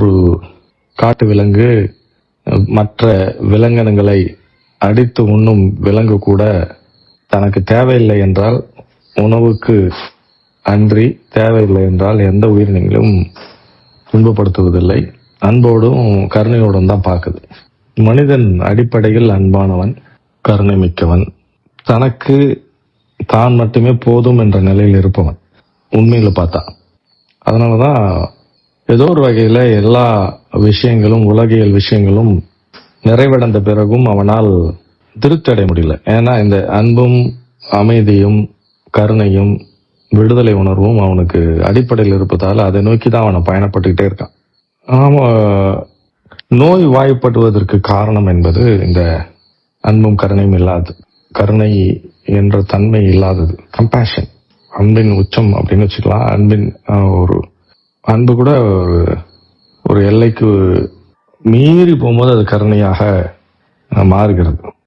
ஒரு காட்டு விலங்கு மற்ற விலங்கினங்களை அடித்து உண்ணும் விலங்கு கூட தனக்கு தேவையில்லை என்றால் உணவுக்கு அன்றி தேவையில்லை என்றால் எந்த உயிரினங்களும் துன்பப்படுத்துவதில்லை. அன்போடும் கருணையோடும் தான் பார்க்குது. மனிதன் அடிப்படையில் அன்பானவன், கருணை மிக்கவன், தனக்கு தான் மட்டுமே போதும் என்ற நிலையில் இருப்பவன் உண்மையில பார்த்தா. அதனாலதான் ஏதோ ஒரு வகையில எல்லா விஷயங்களும், உலகியல் விஷயங்களும் நிறைவடைந்த பிறகும் அவனால் திருப்தி அடைய முடியல. ஏன்னா இந்த அன்பும் அமைதியும் கருணையும் விடுதலை உணர்வும் அவனுக்கு அடிப்படையில் இருப்பதால் அதை நோக்கி தான் அவனை பயணப்பட்டுக்கிட்டே இருக்கான். நோய் வாய்ப்படுவதற்கு காரணம் என்பது இந்த அன்பும் கருணையும் இல்லாதது, கருணை என்ற தன்மை இல்லாதது, கம்பேஷன், அன்பின் உச்சம் அப்படின்னு வச்சுக்கலாம். அன்பின் ஒரு அன்பு கூட ஒரு எல்லைக்கு மீறி போகும்போது அது கருணையாக மாறுகிறது.